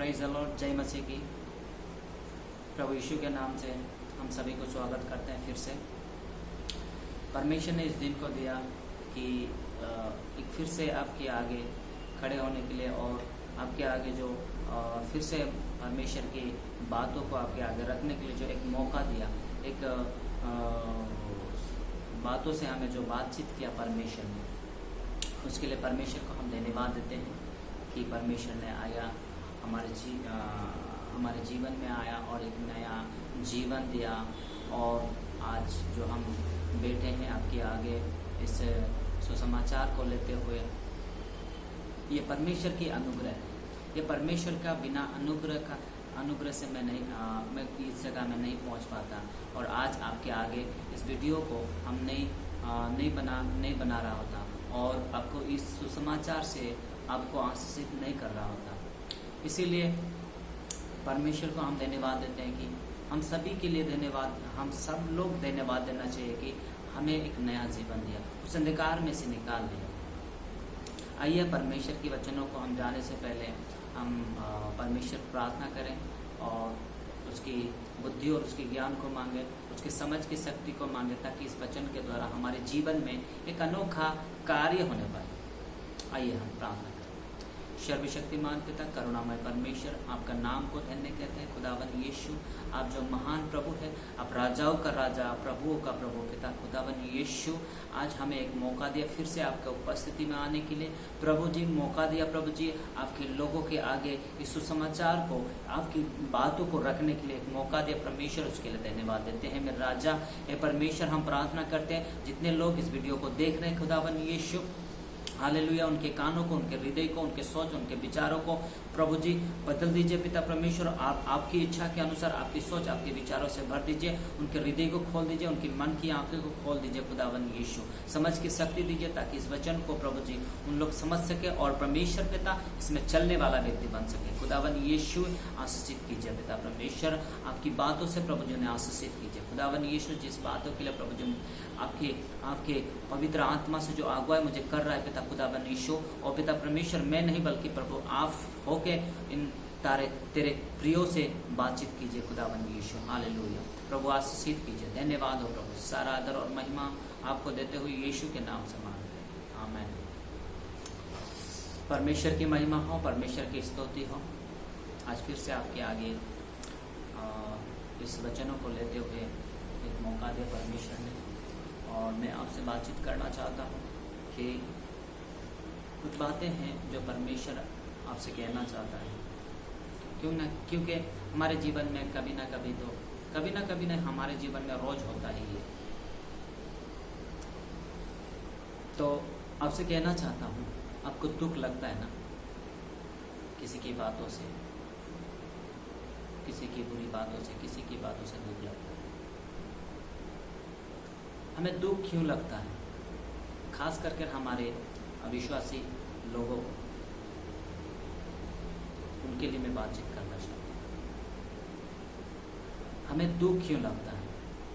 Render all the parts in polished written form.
Praise the Lord. जय मसीह की। प्रभु यीशु के नाम से हम सभी को स्वागत करते हैं फिर से। परमेश्वर ने इस दिन को दिया कि एक फिर से आपके आगे खड़े होने के लिए और आपके आगे जो फिर से परमेश्वर की बातों को आपके आगे रखने के लिए जो एक मौका दिया, एक बातों से हमें जो बातचीत किया परमेश्वर ने, उसके लिए परमेश्वर को हम धन्यवाद देते हैं कि परमेश्वर ने आया हमारे जीवन में आया और एक नया जीवन दिया। और आज जो हम बैठे हैं आपके आगे इस सुसमाचार को लेते हुए, ये परमेश्वर की अनुग्रह है। ये परमेश्वर का बिना अनुग्रह से मैं इस जगह में नहीं पहुंच पाता। और आज आपके आगे इस वीडियो को हम नहीं बना रहा होता और आपको इस सुसमाचार से आपको आशीषित नहीं कर रहा होता। इसीलिए परमेश्वर को हम धन्यवाद देते हैं कि हम सभी के लिए हम सब लोग धन्यवाद देना चाहिए कि हमें एक नया जीवन दिया, उस अंधकार में से निकाल दिया। आइए परमेश्वर की वचनों को हम जाने से पहले हम परमेश्वर प्रार्थना करें और उसकी बुद्धि और उसके ज्ञान को मांगे, उसकी समझ की शक्ति को मांगे, ताकि इस वचन के द्वारा हमारे जीवन में एक अनोखा कार्य होने पाए। आइए हम प्रार्थना करें। सर्वशक्तिमान पिता, करुणामय परमेश्वर, आपका नाम को धन्य कहते हैं। खुदावन यीशु, आप जो महान प्रभु है, आप राजाओं का राजा, प्रभुओं का प्रभु पिता। खुदावन यीशु, आज हमें एक मौका दिया फिर से आपके उपस्थिति में आने के लिए। प्रभु जी मौका दिया, प्रभु जी आपके लोगों के आगे इस सुसमाचार को, आपकी बातों को रखने के लिए एक मौका दिया परमेश्वर, उसके लिए धन्यवाद देते हैं। मेरे राजा हे परमेश्वर, हम प्रार्थना करते हैं जितने लोग इस वीडियो को देख रहे हैं खुदावन यीशु, हालेलुया, उनके कानों को, उनके हृदय को, उनके सोच, उनके विचारों को प्रभु जी बदल दीजिए पिता परमेश्वर। आप आपकी इच्छा के अनुसार आपकी सोच, आपके विचारों से भर दीजिए। उनके हृदय को खोल दीजिए, उनकी मन की आंखें को खोल दीजिए खुदावन यीशु। समझ की शक्ति दीजिए ताकि इस वचन को प्रभु जी उन लोग समझ सके और परमेश्वर पिता इसमें चलने वाला व्यक्ति बन सके। खुदावन यीशु आशीषित कीजिए पिता परमेश्वर, आपकी बातों से प्रभु जी ने आशीषित कीजिए। खुदावन यीशु, जिस बातों के लिए प्रभु जी आपके पवित्र आत्मा से जो अगुवाई मुझे कर रहा है पिता खुदावन यीशु, और पिता परमेश्वर मैं नहीं बल्कि प्रभु आप होके इन तेरे प्रियो से बातचीत कीजिए खुदावन यीशु। हालेलुया, प्रभु आशीषित कीजिए। धन्यवाद हो प्रभु, सारा आदर और महिमा आपको देते हुए यीशु के नाम से मांगते हैं, आमीन। परमेश्वर की महिमा हो, परमेश्वर की स्तुति हो। आज फिर से आपके आगे इस वचनों को लेते हुए एक मौका दे परमेश्वर ने, और मैं आपसे बातचीत करना चाहता हूँ कि कुछ बातें हैं जो परमेश्वर आपसे कहना चाहता है। क्योंकि हमारे जीवन में कभी ना कभी नहीं हमारे जीवन में रोज होता ही है। तो आपसे कहना चाहता हूँ, आपको दुख लगता है ना किसी की बातों से, किसी की बुरी बातों से, किसी की बातों से दुख लगता है। हमें दुख क्यों लगता है? खास करके हमारे अविश्वासी लोगों को, उनके लिए मैं बातचीत करना चाहता हूँ। हमें दुख क्यों लगता है?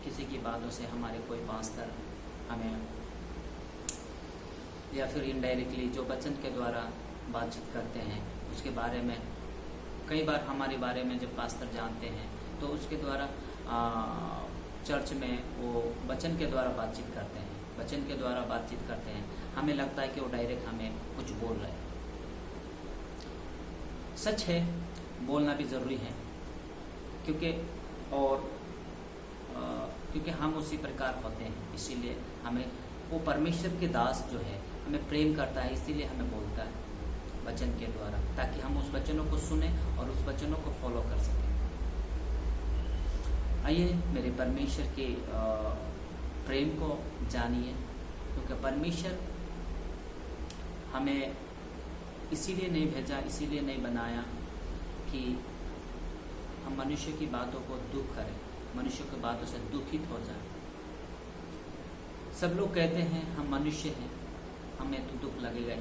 किसी की बातों से हमारे कोई पास्टर हमें या फिर इनडायरेक्टली जो वचन के द्वारा बातचीत करते हैं उसके बारे में, कई बार हमारे बारे में जब पास्टर जानते हैं तो उसके द्वारा चर्च में वो वचन के द्वारा बातचीत करते हैं, वचन के द्वारा बातचीत करते हैं। हमें लगता है कि वो डायरेक्ट हमें कुछ बोल रहे हैं। सच है, बोलना भी ज़रूरी है, क्योंकि हम उसी प्रकार होते हैं। इसीलिए हमें वो परमेश्वर के दास जो है हमें प्रेम करता है, इसीलिए हमें बोलता है वचन के द्वारा, ताकि हम उस वचनों को सुने और उस वचनों को फॉलो कर सकें। आइए मेरे परमेश्वर के प्रेम को जानिए, क्योंकि परमेश्वर हमें इसीलिए नहीं भेजा, इसीलिए नहीं बनाया कि हम मनुष्य की बातों को दुख करें, मनुष्य की बातों से दुखित हो जाए। सब लोग कहते हैं हम मनुष्य हैं, हमें तो दुख लगेगा।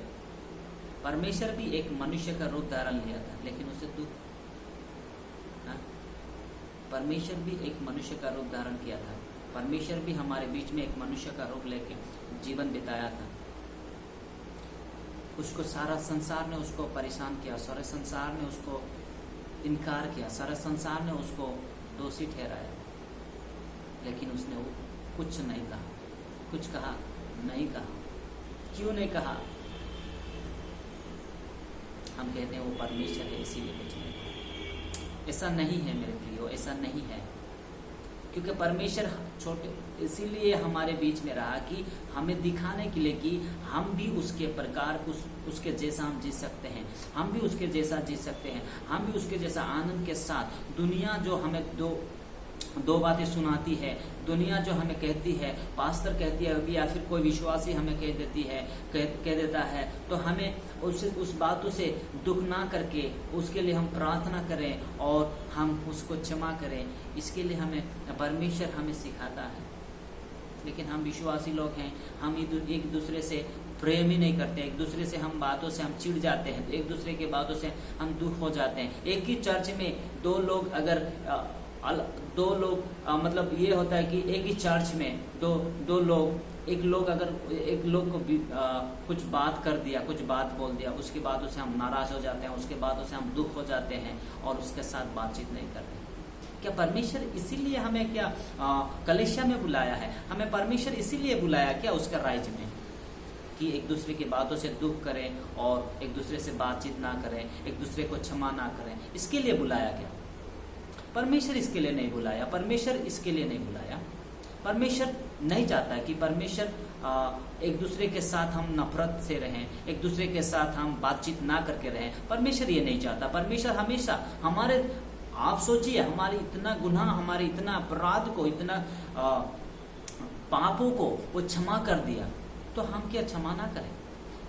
परमेश्वर भी एक मनुष्य का रूप धारण लिया था, लेकिन उसे दुख, परमेश्वर भी एक मनुष्य का रूप धारण किया था। परमेश्वर भी हमारे बीच में एक मनुष्य का रूप लेके जीवन बिताया था। उसको सारा संसार ने उसको परेशान किया, सारे संसार ने उसको इनकार किया, सारा संसार ने उसको दोषी ठहराया, लेकिन उसने वो कुछ नहीं कहा, कुछ कहा नहीं कहा। क्यों नहीं कहा? हम कहते हैं वो परमेश्वर है इसीलिए कुछ नहीं कहा। ऐसा नहीं है मेरे प्रियो, ऐसा नहीं है, क्योंकि परमेश्वर छोटे इसीलिए हमारे बीच में रहा कि हमें दिखाने के लिए कि हम भी उसके प्रकार उसके जैसा हम जी सकते हैं, हम भी उसके जैसा जी सकते हैं, हम भी उसके जैसा आनंद के साथ। दुनिया जो हमें दो बातें सुनाती है, दुनिया जो हमें कहती है, पास्टर कहती है या फिर कोई विश्वासी हमें कह देती है, कह देता है, तो हमें उस बातों से दुख ना करके उसके लिए हम प्रार्थना करें और हम उसको क्षमा करें। इसके लिए हमें परमेश्वर हमें सिखाता है। लेकिन हम विश्वासी लोग हैं, हम एक दूसरे से प्रेम ही नहीं करते, एक दूसरे से हम बातों से हम चिढ़ जाते हैं, एक दूसरे की बातों से हम दुख हो जाते हैं। एक ही चर्च में दो लोग मतलब ये होता है कि एक ही चर्च में दो लोग, एक लोग को कुछ बात कर दिया, कुछ बात बोल दिया, उसकी बातों से हम नाराज हो जाते हैं, उसके बातों से हम दुख हो जाते हैं और उसके साथ बातचीत नहीं करते। क्या परमेश्वर इसीलिए हमें क्या कलीसिया में बुलाया है? हमें परमेश्वर इसीलिए बुलाया क्या उसका राज्य में, कि एक दूसरे की बातों से दुख करें और एक दूसरे से बातचीत ना करें, एक दूसरे को क्षमा ना करें? इसके लिए बुलाया क्या? परमेश्वर इसके लिए नहीं बुलाया, परमेश्वर इसके लिए नहीं बुलाया। परमेश्वर नहीं चाहता कि परमेश्वर एक दूसरे के साथ हम नफरत से रहें, एक दूसरे के साथ हम बातचीत ना करके रहें। परमेश्वर ये नहीं चाहता। परमेश्वर हमेशा हमारे, आप सोचिए, हमारी इतना गुनाह, हमारे इतना अपराध को, इतना पापों को वो क्षमा कर दिया, तो हम क्या क्षमा ना करें?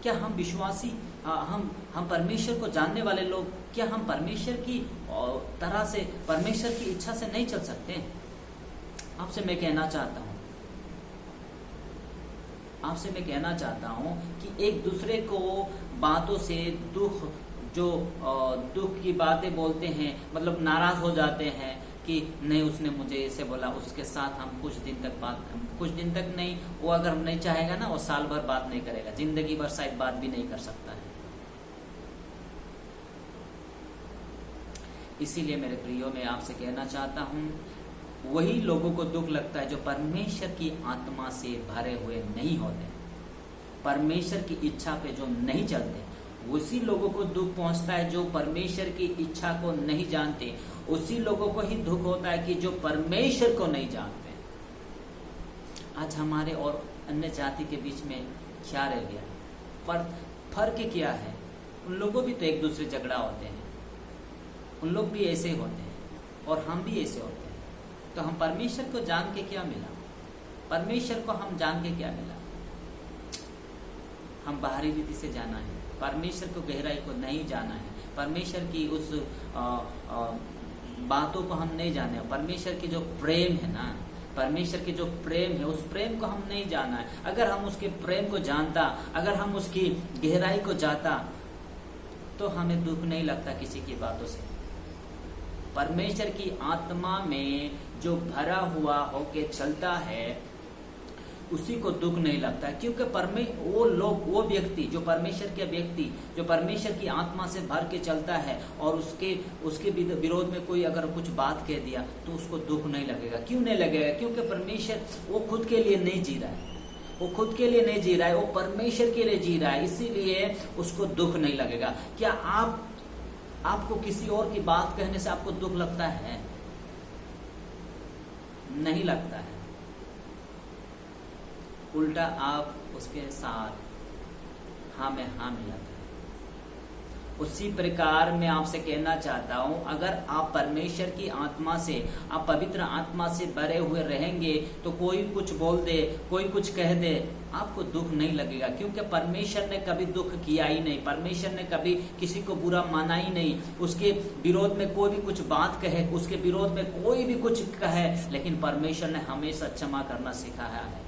क्या हम विश्वासी, हम परमेश्वर को जानने वाले लोग, क्या हम परमेश्वर की तरह से, परमेश्वर की इच्छा से नहीं चल सकते? आपसे मैं कहना चाहता हूं कि एक दूसरे को बातों से दुख की बातें बोलते हैं, मतलब नाराज हो जाते हैं कि नहीं उसने मुझे ऐसे बोला, उसके साथ हम कुछ दिन तक नहीं, वो अगर नहीं चाहेगा ना, वो साल भर बात नहीं करेगा, जिंदगी भर शायद बात भी नहीं कर सकता है। इसीलिए मेरे प्रियो, मैं आपसे कहना चाहता हूँ, वही लोगों को दुख लगता है जो परमेश्वर की आत्मा से भरे हुए नहीं होते, परमेश्वर की इच्छा पे जो नहीं चलते। उसी लोगों को दुख पहुंचता है जो परमेश्वर की इच्छा को नहीं जानते। उसी लोगों को ही दुख होता है कि जो परमेश्वर को नहीं जानते। आज हमारे और अन्य जाति के बीच में क्या रह गया? पर फर्क क्या है? उन लोगों भी तो एक दूसरे झगड़ा होते हैं, उन लोग भी ऐसे होते हैं और हम भी ऐसे होते हैं। तो हम परमेश्वर को जान के क्या मिला? परमेश्वर को हम जान के क्या मिला? हम बाहरी रीति से जाना है, परमेश्वर को गहराई को नहीं जाना है, परमेश्वर की उस बातों को हम नहीं जाने, परमेश्वर की जो प्रेम है ना, परमेश्वर की जो प्रेम है, उस प्रेम को हम नहीं जाना है। अगर हम उसके प्रेम को जानता, अगर हम उसकी गहराई को जाता, तो हमें दुख नहीं लगता किसी की बातों से। परमेश्वर की आत्मा में जो भरा हुआ होके चलता है, उसी को दुख नहीं लगता, क्योंकि वो व्यक्ति जो परमेश्वर की आत्मा से भर के चलता है और उसके विरोध में कोई अगर कुछ बात कह दिया तो उसको दुख नहीं लगेगा। क्यों नहीं लगेगा? क्योंकि परमेश्वर वो खुद के लिए नहीं जी रहा है, वो खुद के लिए नहीं जी रहा है, वो परमेश्वर के लिए जी रहा है, इसीलिए उसको दुख नहीं लगेगा। क्या आपको किसी और की बात कहने से आपको दुख लगता है? नहीं लगता है। उल्टा आप उसके साथ हाँ में हाँ मिलाते हैं। उसी प्रकार मैं आपसे कहना चाहता हूं, अगर आप परमेश्वर की आत्मा से, आप पवित्र आत्मा से भरे हुए रहेंगे, तो कोई कुछ बोल दे, कोई कुछ कह दे, आपको दुख नहीं लगेगा, क्योंकि परमेश्वर ने कभी दुख किया ही नहीं, परमेश्वर ने कभी किसी को बुरा माना ही नहीं। उसके विरोध में कोई भी कुछ बात कहे, उसके विरोध में कोई भी कुछ कहे, लेकिन परमेश्वर ने हमेशा क्षमा करना सिखाया है।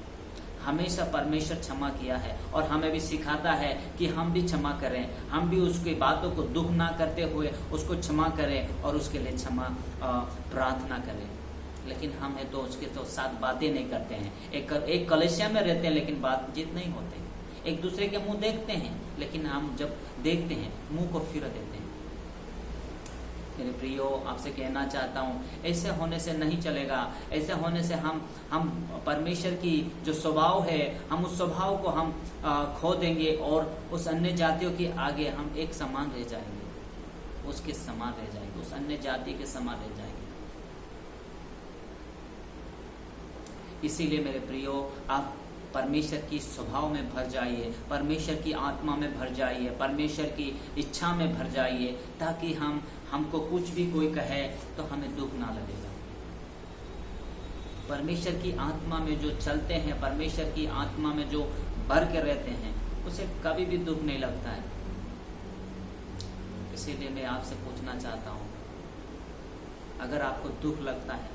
हमेशा परमेश्वर क्षमा किया है और हमें भी सिखाता है कि हम भी क्षमा करें, हम भी उसकी बातों को दुख ना करते हुए उसको क्षमा करें और उसके लिए क्षमा प्रार्थना करें। लेकिन हम है तो उसके तो साथ बातें नहीं करते हैं, एक कलीसिया में रहते हैं लेकिन बातचीत नहीं होते, एक दूसरे के मुंह देखते हैं, लेकिन हम जब देखते हैं मुंह को फिर देते हैं। मेरे प्रियो, आपसे कहना चाहता हूँ, ऐसे होने से नहीं चलेगा। ऐसे होने से हम परमेश्वर की जो स्वभाव है, हम उस स्वभाव को हम खो देंगे और उस अन्य जातियों के आगे हम एक समान रह जाएंगे, उसके समान रह जाएंगे, उस अन्य जाति के समान रह जाएंगे। इसीलिए मेरे प्रियो, आप परमेश्वर की स्वभाव में भर जाइए, परमेश्वर की आत्मा में भर जाइए, परमेश्वर की इच्छा में भर जाइए, ताकि हमको कुछ भी कोई कहे तो हमें दुख ना लगेगा। परमेश्वर की आत्मा में जो चलते हैं, परमेश्वर की आत्मा में जो भर के रहते हैं, उसे कभी भी दुख नहीं लगता है। इसीलिए मैं आपसे पूछना चाहता हूँ, अगर आपको दुख लगता है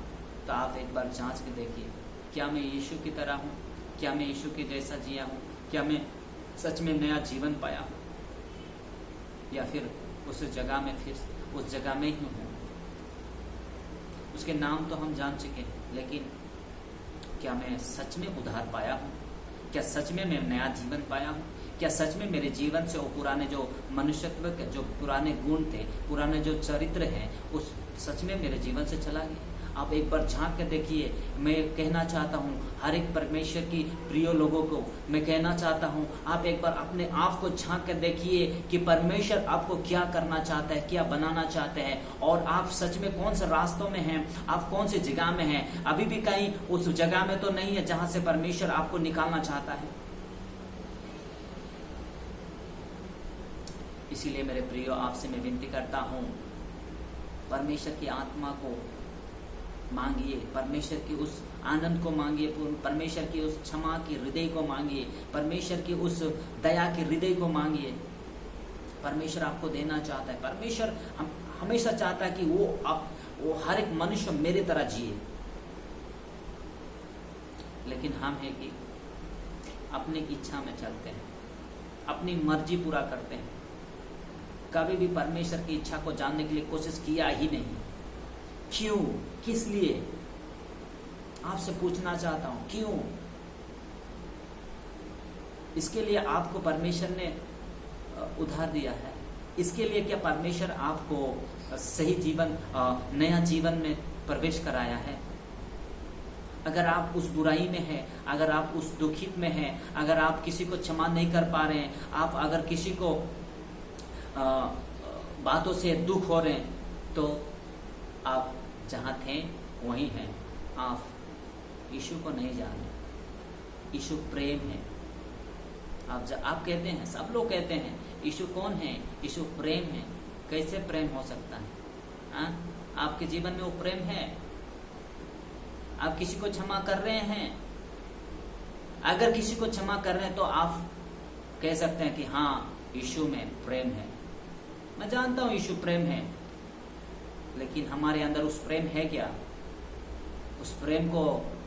तो आप एक बार जांच के देखिए, क्या मैं यीशु की तरह हूँ? क्या मैं यीशु के जैसा जिया हूँ? क्या मैं सच में नया जीवन पाया हूँ? या फिर उस जगह में ही हूँ? उसके नाम तो हम जान चुके हैं, लेकिन क्या मैं सच में उद्धार पाया हूँ? क्या सच में मैं नया जीवन पाया हूँ? क्या सच में मेरे जीवन से वो पुराने जो मनुष्यत्व के जो पुराने गुण थे, पुराने जो चरित्र हैं, उस सच में मेरे जीवन से चला गया? आप एक बार झांक के देखिए। मैं कहना चाहता हूँ हर एक परमेश्वर की प्रिय लोगों को, मैं कहना चाहता हूँ आप एक बार अपने आप को झांक के देखिए कि परमेश्वर आपको क्या करना चाहता है, क्या बनाना चाहते हैं, और आप सच में कौन से रास्तों में हैं, आप कौन सी जगह में हैं। अभी भी कहीं उस जगह में तो नहीं है जहां से परमेश्वर आपको निकालना चाहता है। इसीलिए मेरे प्रियो, आपसे मैं विनती करता हूँ, परमेश्वर की आत्मा को मांगिए, परमेश्वर की उस आनंद को मांगिए, परमेश्वर की उस क्षमा की हृदय को मांगिए, परमेश्वर की उस दया के हृदय को मांगिए। परमेश्वर आपको देना चाहता है। परमेश्वर हम हमेशा चाहता है कि वो हर एक मनुष्य मेरी तरह जिए, लेकिन हम है कि अपनी इच्छा में चलते हैं, अपनी मर्जी पूरा करते हैं। कभी भी परमेश्वर की इच्छा को जानने के लिए कोशिश किया ही नहीं। क्यों? किस लिए? आपसे पूछना चाहता हूं, क्यों? इसके लिए आपको परमेश्वर ने उधार दिया है। इसके लिए क्या परमेश्वर आपको सही जीवन, नया जीवन में प्रवेश कराया है? अगर आप उस बुराई में हैं, अगर आप उस दुखित में हैं, अगर आप किसी को क्षमा नहीं कर पा रहे हैं, आप अगर किसी को बातों से दुख हो रहे हैं, तो आप जहाँ थे वहीं हैं। आप यीशु को नहीं जाने। यीशु प्रेम है। आप कहते हैं, सब लोग कहते हैं यीशु कौन है? यीशु प्रेम है। कैसे प्रेम हो सकता है? आपके जीवन में वो प्रेम है? आप किसी को क्षमा कर रहे हैं? अगर किसी को क्षमा कर रहे हैं तो आप कह सकते हैं कि हाँ, यीशु में प्रेम है। मैं जानता हूँ यीशु प्रेम है, लेकिन हमारे अंदर उस प्रेम है क्या? उस प्रेम को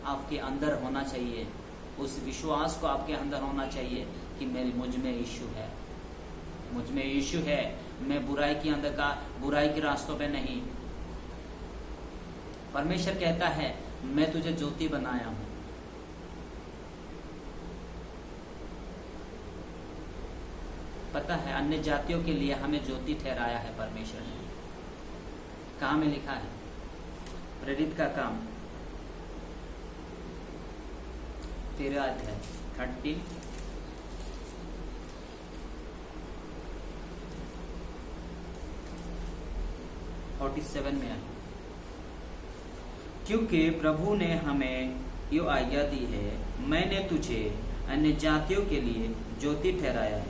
आपके अंदर होना चाहिए, उस विश्वास को आपके अंदर होना चाहिए कि मुझ में यीशु है, मुझ में यीशु है। मैं बुराई के अंदर का, बुराई के रास्तों पे नहीं। परमेश्वर कहता है, मैं तुझे ज्योति बनाया हूं। पता है, अन्य जातियों के लिए हमें ज्योति ठहराया है परमेश्वर ने। कहाँ में लिखा है? प्रेरित का काम 13 अध्याय 47 में है। क्योंकि प्रभु ने हमें यो आज्ञा दी है, मैंने तुझे अन्य जातियों के लिए ज्योति ठहराया है,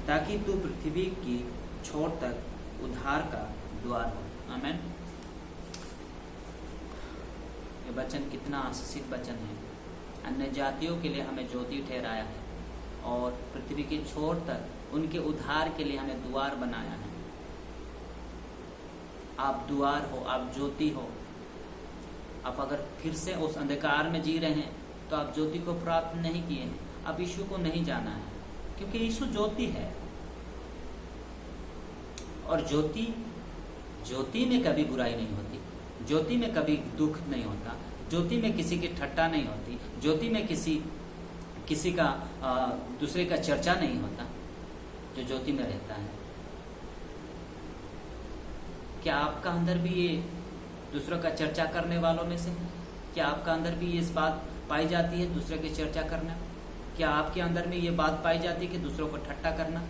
ताकि तू पृथ्वी की छोर तक उद्धार का द्वार हो। आमीन। ये वचन कितना आशीषित वचन है। अन्य जातियों के लिए हमें ज्योति ठहराया है और पृथ्वी के छोर तक उनके उद्धार के लिए हमें द्वार बनाया है। आप द्वार हो, आप ज्योति हो। आप अगर फिर से उस अंधकार में जी रहे हैं तो आप ज्योति को प्राप्त नहीं किए हैं, आप यीशु को नहीं जाना है, क्योंकि यीशु ज्योति है। और ज्योति में कभी बुराई नहीं होती, ज्योति में कभी दुख नहीं होता, ज्योति में किसी की ठट्टा नहीं होती, ज्योति में किसी का दूसरे का चर्चा नहीं होता जो ज्योति में रहता है। क्या आपका अंदर भी ये दूसरों का चर्चा करने वालों में से है? क्या आपका अंदर भी इस बात पाई जाती है दूसरे की चर्चा करना? क्या आपके अंदर में ये बात पाई जाती है कि दूसरों को ठट्टा करना?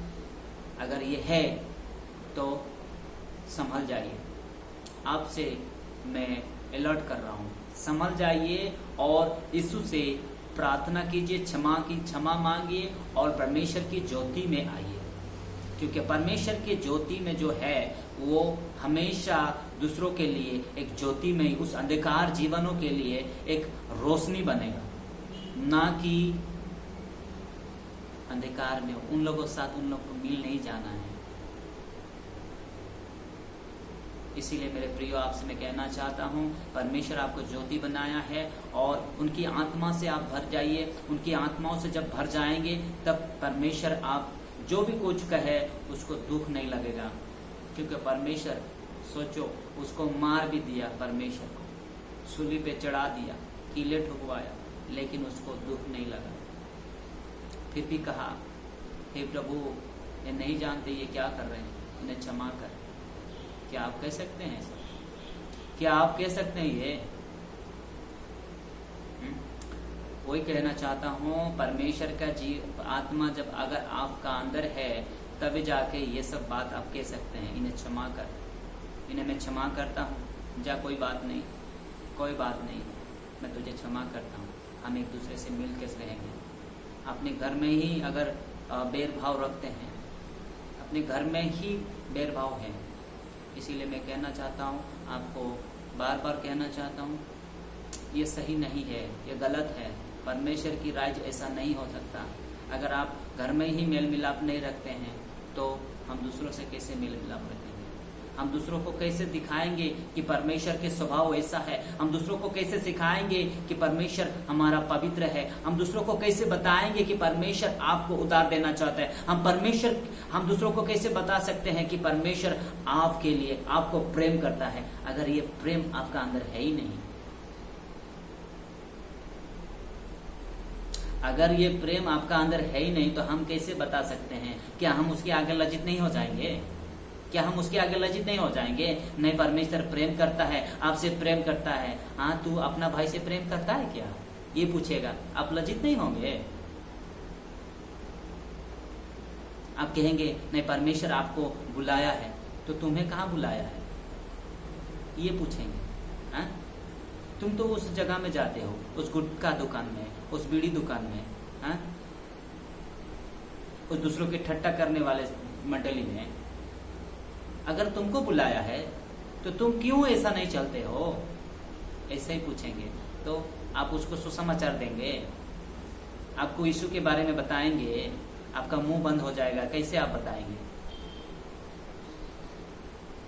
अगर ये है तो संभल जाइए। आपसे मैं अलर्ट कर रहा हूँ, संभल जाइए और यीशु से प्रार्थना कीजिए, क्षमा मांगिए और परमेश्वर की ज्योति में आइए, क्योंकि परमेश्वर की ज्योति में जो है वो हमेशा दूसरों के लिए एक ज्योति में, उस अंधकार जीवनों के लिए एक रोशनी बनेगा, ना कि अंधकार में उन लोगों के साथ उन लोगों को मिल नहीं जाना है। इसीलिए मेरे प्रियो आपसे मैं कहना चाहता हूँ, परमेश्वर आपको ज्योति बनाया है और उनकी आत्मा से आप भर जाइए। उनकी आत्माओं से जब भर जाएंगे तब परमेश्वर आप जो भी कुछ कहे उसको दुख नहीं लगेगा, क्योंकि परमेश्वर, सोचो, उसको मार भी दिया, परमेश्वर को सूली पे चढ़ा दिया, कीले ठुकवाया, लेकिन उसको दुख नहीं लगा। फिर भी कहा, हे प्रभु, ये नहीं जानते ये क्या कर रहे हैं, इन्हें क्षमा कर। क्या आप कह सकते हैं ऐसा? क्या आप कह सकते हैं ये? वही कहना चाहता हूँ, परमेश्वर का आत्मा जब अगर आपका अंदर है तभी जाके ये सब बात आप कह सकते हैं, इन्हें क्षमा कर, इन्हें मैं क्षमा करता हूँ, जा कोई बात नहीं, कोई बात नहीं, मैं तुझे क्षमा करता हूँ। हम एक दूसरे से मिल के रहेंगे। अपने घर में ही अगर भेदभाव रखते हैं, अपने घर में ही भेदभाव है, इसीलिए मैं कहना चाहता हूँ, आपको बार बार कहना चाहता हूँ, ये सही नहीं है, ये गलत है। परमेश्वर की राज ऐसा नहीं हो सकता। अगर आप घर में ही मेल मिलाप नहीं रखते हैं तो हम दूसरों से कैसे मेल मिलाप रखेंगे? हम दूसरों को कैसे दिखाएंगे कि परमेश्वर के स्वभाव ऐसा है? हम दूसरों को कैसे सिखाएंगे कि परमेश्वर हमारा पवित्र है? हम दूसरों को कैसे बताएंगे कि परमेश्वर आपको उतार देना चाहता है? हम दूसरों को कैसे बता सकते हैं कि परमेश्वर आपके लिए, आपको प्रेम करता है, अगर ये प्रेम आपका अंदर है ही नहीं? अगर ये प्रेम आपका अंदर है ही नहीं तो हम कैसे बता सकते हैं? क्या हम उसके आगे लज्जित नहीं हो जाएंगे? क्या हम उसके आगे लज्जित नहीं हो जाएंगे? नहीं, परमेश्वर प्रेम करता है, आपसे प्रेम करता है। हाँ, तू अपना भाई से प्रेम करता है क्या? ये पूछेगा, आप लज्जित नहीं होंगे? आप कहेंगे नहीं, परमेश्वर आपको बुलाया है, तो तुम्हें कहाँ बुलाया है? ये पूछेंगे। हाँ, तुम तो उस जगह में जाते हो, उस गुटखा दुकान में, उस बीड़ी दुकान में, हाँ, उस दूसरों की ठट्टा करने वाले मंडली में। अगर तुमको बुलाया है तो तुम क्यों ऐसा नहीं चलते हो? ऐसे ही पूछेंगे। तो आप उसको सुसमाचार देंगे, आपको यीशु के बारे में बताएंगे, आपका मुंह बंद हो जाएगा। कैसे आप बताएंगे?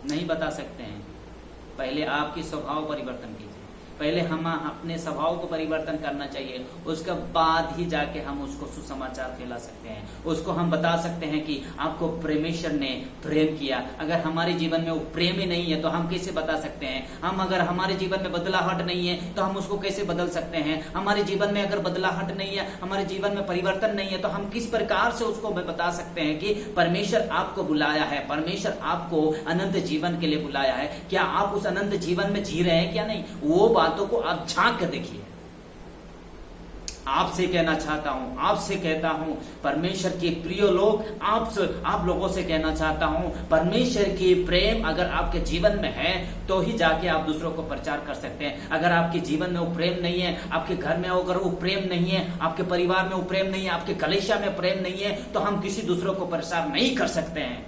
नहीं बता सकते हैं। पहले आपकी स्वभाव परिवर्तन कीजिए, पहले हम अपने स्वभाव को परिवर्तन करना चाहिए, उसके बाद ही जाके हम उसको सुसमाचार फैला सकते हैं। उसको हम बता सकते हैं कि आपको परमेश्वर ने प्रेम किया। अगर हमारे जीवन में वो प्रेम ही नहीं है तो हम कैसे बता सकते हैं? अगर हमारे जीवन में बदलाहट नहीं है तो हम उसको कैसे बदल सकते हैं? हमारे जीवन में अगर बदलाहट नहीं है, हमारे जीवन में परिवर्तन नहीं है, तो हम किस प्रकार से उसको बता सकते हैं कि परमेश्वर आपको बुलाया है, परमेश्वर आपको अनंत जीवन के लिए बुलाया है? क्या आप उस अनंत जीवन में जी रहे हैं क्या? नहीं, वो बातों को आप झांक कर देखिए। आपसे कहना चाहता हूं, आपसे कहता हूं, परमेश्वर के प्रिय लोग, आप लोगों से कहना चाहता हूं, परमेश्वर की प्रेम अगर आपके जीवन में है तो ही जाके आप दूसरों को प्रचार कर सकते हैं। अगर आपके जीवन में वो प्रेम नहीं है, आपके घर में अगर वो प्रेम नहीं है, आपके परिवार में वो प्रेम नहीं है, आपके कलीसिया में प्रेम नहीं है, तो हम किसी दूसरों को प्रचार नहीं कर सकते हैं।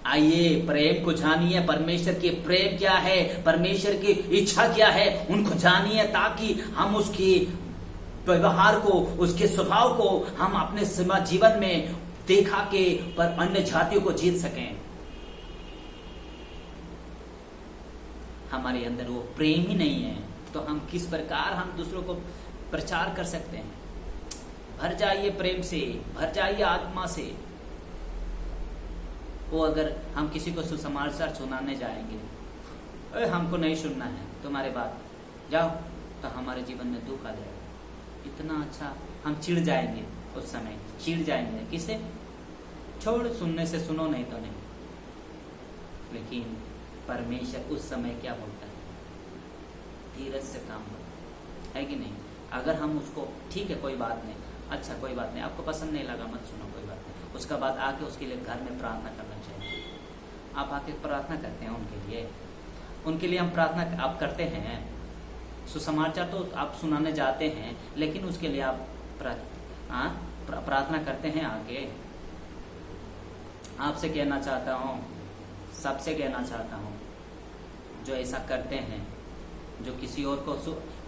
आइए, प्रेम को जानिए, परमेश्वर की प्रेम क्या है, परमेश्वर की इच्छा क्या है, उनको जानिए, ताकि हम उसकी व्यवहार को, उसके स्वभाव को हम अपने जीवन में देखा के पर अन्य जातियों को जीत सकें। हमारे अंदर वो प्रेम ही नहीं है तो हम किस प्रकार हम दूसरों को प्रचार कर सकते हैं? भर जाइए प्रेम से, भर जाइए आत्मा से। वो अगर हम किसी को सुसमाचार सुनाने जाएंगे, हमको नहीं सुनना है तुम्हारे बात, जाओ, तो हमारे जीवन में दुख आ जाएगा। इतना अच्छा हम चिढ़ जाएंगे, उस समय चिढ़ जाएंगे। किसे? छोड़, सुनने से सुनो, नहीं तो नहीं। लेकिन परमेश्वर उस समय क्या बोलता है? धीरज से काम लो, है कि नहीं? अगर हम उसको ठीक है कोई बात नहीं, अच्छा कोई बात नहीं, आपको पसंद नहीं लगा मत सुनो, कोई बात नहीं, उसका बाद आके उसके लिए घर में प्रार्थना करना चाहिए। आप आके प्रार्थना करते हैं उनके लिए हम प्रार्थना आप करते हैं। सुसमाचार तो आप सुनाने जाते हैं, लेकिन उसके लिए आप प्रार्थना करते हैं आके। आपसे कहना चाहता हूँ, सबसे कहना चाहता हूँ, जो ऐसा करते हैं, जो किसी और को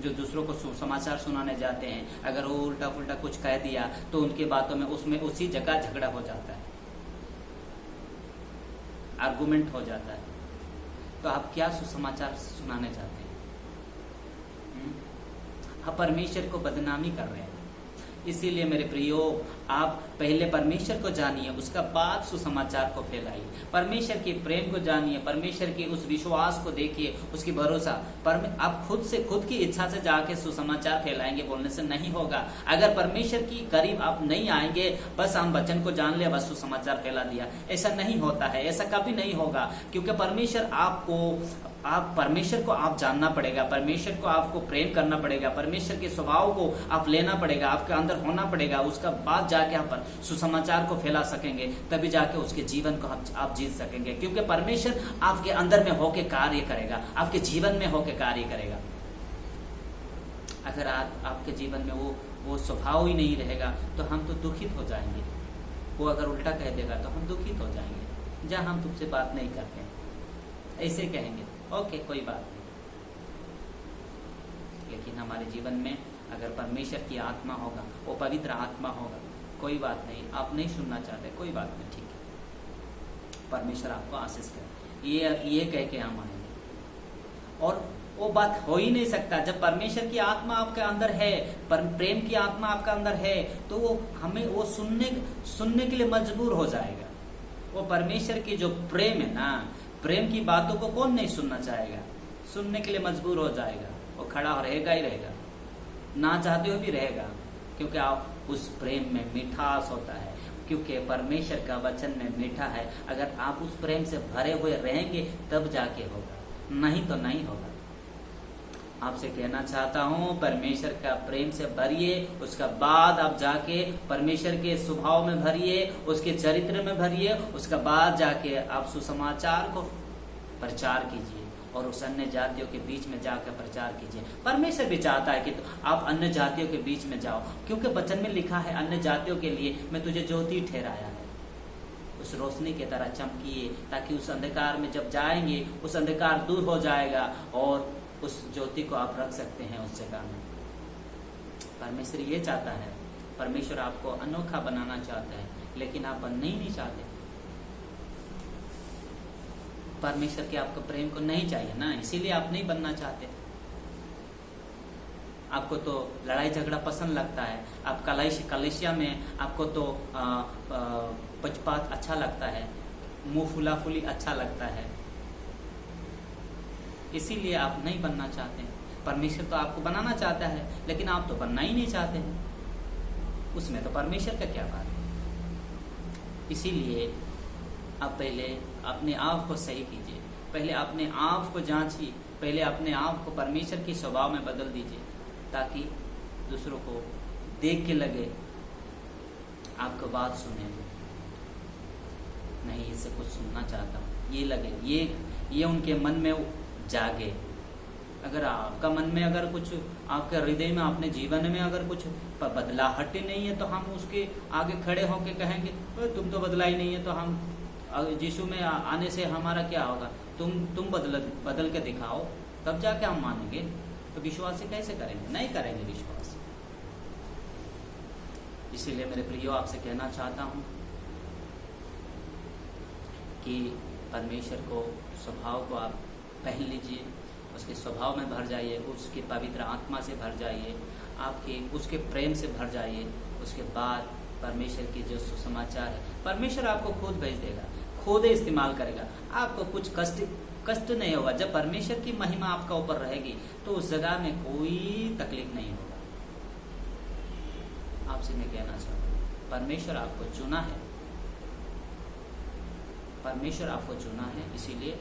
जो दूसरों को सुसमाचार सुनाने जाते हैं, अगर वो उल्टा पुल्टा कुछ कह दिया तो उनकी बातों में उसमें उसी जगह झगड़ा हो जाता है, आर्गुमेंट हो जाता है। तो आप क्या सुसमाचार सुनाने चाहते हैं? आप परमेश्वर को बदनामी कर रहे हैं। इसीलिए मेरे प्रियो, आप पहले परमेश्वर को जानिए, उसका बाद सुसमाचार को फैलाइए। परमेश्वर के प्रेम को जानिए, परमेश्वर के उस विश्वास को देखिए, उसकी भरोसा। आप खुद से, खुद की इच्छा से जाके सुसमाचार फैलाएंगे, बोलने से नहीं होगा। अगर परमेश्वर की करीब आप नहीं आएंगे, बस हम वचन को जान लिया, बस सुसमाचार फैला दिया, ऐसा नहीं होता है, ऐसा कभी नहीं होगा। क्योंकि परमेश्वर को आप जानना पड़ेगा, परमेश्वर को आपको प्रेम करना पड़ेगा, परमेश्वर के स्वभाव को आप लेना पड़ेगा, आपके अंदर होना पड़ेगा। उसका बाद जाके आप सुसमाचार को फैला सकेंगे, तभी जाके उसके जीवन को आप जीत सकेंगे। क्योंकि परमेश्वर आपके अंदर में होके कार्य करेगा, आपके जीवन में होके कार्य करेगा। अगर आपके जीवन में वो स्वभाव ही नहीं रहेगा तो हम तो दुखित हो जाएंगे। वो अगर उल्टा कह देगा तो हम दुखित हो जाएंगे। जहाँ हम तुमसे बात नहीं करते, ऐसे कहेंगे, ओके कोई बात नहीं। लेकिन हमारे जीवन में अगर परमेश्वर की आत्मा होगा, वो पवित्र आत्मा होगा, कोई बात नहीं, आप नहीं सुनना चाहते, कोई बात नहीं, ठीक है, परमेश्वर आपको आशीष करे, ये कह के हम आएंगे। और वो बात हो ही नहीं सकता जब परमेश्वर की आत्मा आपके अंदर है, प्रेम की आत्मा आपके अंदर है, तो वो हमें वो सुनने के लिए मजबूर हो जाएगा। वो परमेश्वर की जो प्रेम है ना, प्रेम की बातों को कौन नहीं सुनना चाहेगा? सुनने के लिए मजबूर हो जाएगा, वो खड़ा रहेगा ही रहेगा, ना चाहते हुए भी रहेगा। क्योंकि आप उस प्रेम में मिठास होता है, क्योंकि परमेश्वर का वचन में मीठा है। अगर आप उस प्रेम से भरे हुए रहेंगे तब जाके होगा, नहीं तो नहीं होगा। आपसे कहना चाहता हूँ, परमेश्वर का प्रेम से भरिए, उसका बाद आप जाके परमेश्वर के स्वभाव में भरिए, उसके चरित्र में भरिए, उसका बाद जाके आप सुसमाचार को प्रचार कीजिए और उस अन्य जातियों के बीच में जाकर प्रचार कीजिए। परमेश्वर भी चाहता है कि आप अन्य जातियों के बीच में जाओ, क्योंकि वचन में लिखा है, अन्य जातियों के लिए मैं तुझे ज्योति ठहराया है। उस रोशनी की तरह चमकिए, ताकि उस अंधकार में जब जाएंगे, उस अंधकार दूर हो जाएगा और उस ज्योति को आप रख सकते हैं उस जगह में। परमेश्वर ये चाहता है, परमेश्वर आपको अनोखा बनाना चाहता है, लेकिन आप बनना ही नहीं चाहते। परमेश्वर के आपको प्रेम को नहीं चाहिए ना, इसीलिए आप नहीं बनना चाहते। आपको तो लड़ाई झगड़ा पसंद लगता है, आप कलेशिया में आपको तो पक्षपात अच्छा लगता है, मुंह फुला फुली अच्छा लगता है, इसीलिए आप नहीं बनना चाहते हैं। परमेश्वर तो आपको बनाना चाहता है, लेकिन आप तो बनना ही नहीं चाहते हैं। उसमें तो परमेश्वर का क्या बात है। इसीलिए आप पहले अपने आप को सही कीजिए, पहले अपने आप को जांचिए, पहले अपने आप को परमेश्वर के स्वभाव में बदल दीजिए, ताकि दूसरों को देख के लगे आपको बात सुने, नहीं इससे कुछ सुनना चाहता हूँ, ये लगे, ये उनके मन में जागे। अगर आपका मन में अगर कुछ, आपके हृदय में, अपने जीवन में अगर कुछ बदलाहट ही नहीं है, तो हम उसके आगे खड़े होके कहेंगे तुम तो बदला ही नहीं है, तो हम यीशु में आने से हमारा क्या होगा? तुम बदल के दिखाओ, तब जाके हम मानेंगे। तो विश्वास कैसे करेंगे? नहीं करेंगे विश्वास। इसीलिए मेरे प्रियो, आपसे कहना चाहता हूँ कि परमेश्वर को, स्वभाव को आप पहन लीजिए, उसके स्वभाव में भर जाइए, उसकी पवित्र आत्मा से भर जाइए, आपके उसके प्रेम से भर जाइए। उसके बाद परमेश्वर की जो सुसमाचार है, परमेश्वर आपको खुद भेज देगा, खुद इस्तेमाल करेगा, आपको कुछ कष्ट नहीं होगा। जब परमेश्वर की महिमा आपका ऊपर रहेगी तो उस जगह में कोई तकलीफ नहीं होगा। आपसे मैं कहना चाहता हूँ, परमेश्वर आपको चुना है, परमेश्वर आपको चुना है, इसीलिए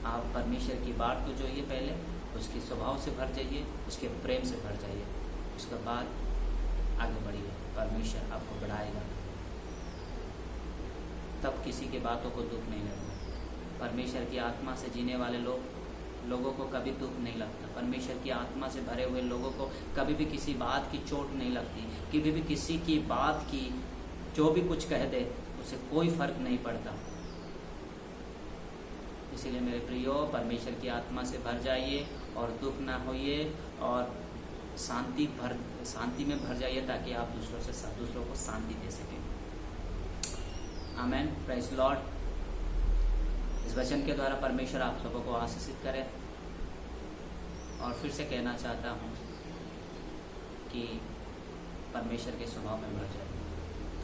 आप परमेश्वर की बात को जोइए, पहले उसके स्वभाव से भर जाइए, उसके प्रेम से भर जाइए, उसके बाद आगे बढ़िए। परमेश्वर आपको बढ़ाएगा, तब किसी के बातों को दुख नहीं लगता। परमेश्वर की आत्मा से जीने वाले लोगों को कभी दुख नहीं लगता। परमेश्वर की आत्मा से भरे हुए लोगों को कभी भी किसी बात की चोट नहीं लगती। कभी भी किसी की बात की जो भी कुछ कह दे उससे कोई फर्क नहीं पड़ता। इसीलिए मेरे प्रियो, परमेश्वर की आत्मा से भर जाइए और दुख ना होइए और शांति में भर जाइए, ताकि आप दूसरों को शांति दे सकें। आमेन, प्रेज लॉर्ड। इस वचन के द्वारा परमेश्वर आप सबों को आशीषित करे। और फिर से कहना चाहता हूँ कि परमेश्वर के स्वभाव में भर जाए।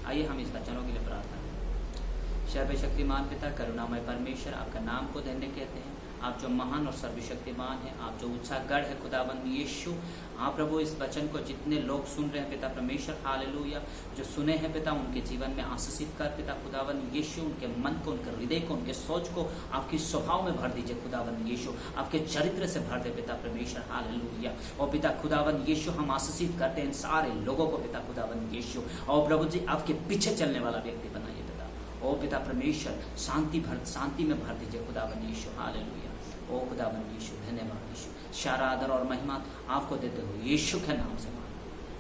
आइए हम इस वचनों के लिए प्रार्थना करें। सर्वशक्तिमान पिता, करुणामय परमेश्वर, आपका नाम को धन्य कहते हैं। आप जो महान और सर्वशक्तिमान हैं, आप जो ऊंचागढ़ है खुदाबंद यीशु। हाँ प्रभु, इस वचन को जितने लोग सुन रहे हैं पिता परमेश्वर, हालेलुया, जो सुने हैं पिता, उनके जीवन में आशीषित कर पिता खुदाबंद यीशु। उनके मन को, उनके हृदय को, उनके सोच को आपकी स्वभाव में भर दीजिए खुदाबंद यीशु। आपके चरित्र से भर दे पिता परमेश्वर, हालेलुया। और पिता खुदाबंद यीशु, हम आशीषित करते हैं सारे लोगों को पिता खुदाबंद यीशु। और प्रभु जी, आपके पीछे चलने वाला व्यक्ति बनाइए पिता। ओ पिता परमेश्वर, शांति में भर दीजिए खुदाबंद यीशु, हालेलुया। ओ खुदाबंद यीशु, धन्यवाद यीशु। सारा आदर और महिमा आपको देते हो यीशु के नाम से मान,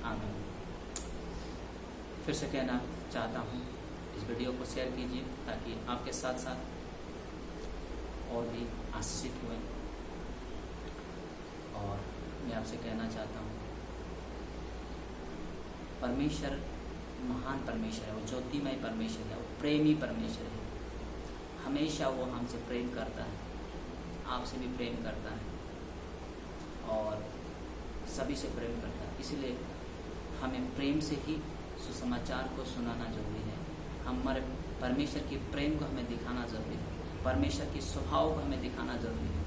आमीन। फिर से कहना चाहता हूँ, इस वीडियो को शेयर कीजिए ताकि आपके साथ साथ और भी आशीषित हुए। और मैं आपसे कहना चाहता हूँ, परमेश्वर महान परमेश्वर है, वो ज्योतिमय परमेश्वर है, वो प्रेमी परमेश्वर है। हमेशा वो हमसे प्रेम करता है, आपसे भी प्रेम करता है और सभी से प्रेम करता है। इसलिए हमें प्रेम से ही सुसमाचार को सुनाना जरूरी है। हमारे परमेश्वर की प्रेम को हमें दिखाना जरूरी है, परमेश्वर की स्वभाव को हमें दिखाना जरूरी है।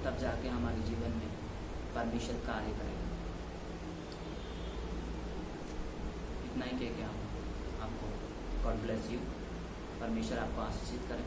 तब जाके हमारे जीवन में परमेश्वर कार्य करेगा। इतना ही कह के हम आपको गॉड ब्लेस यू, परमेश्वर आपको आशीषित करें।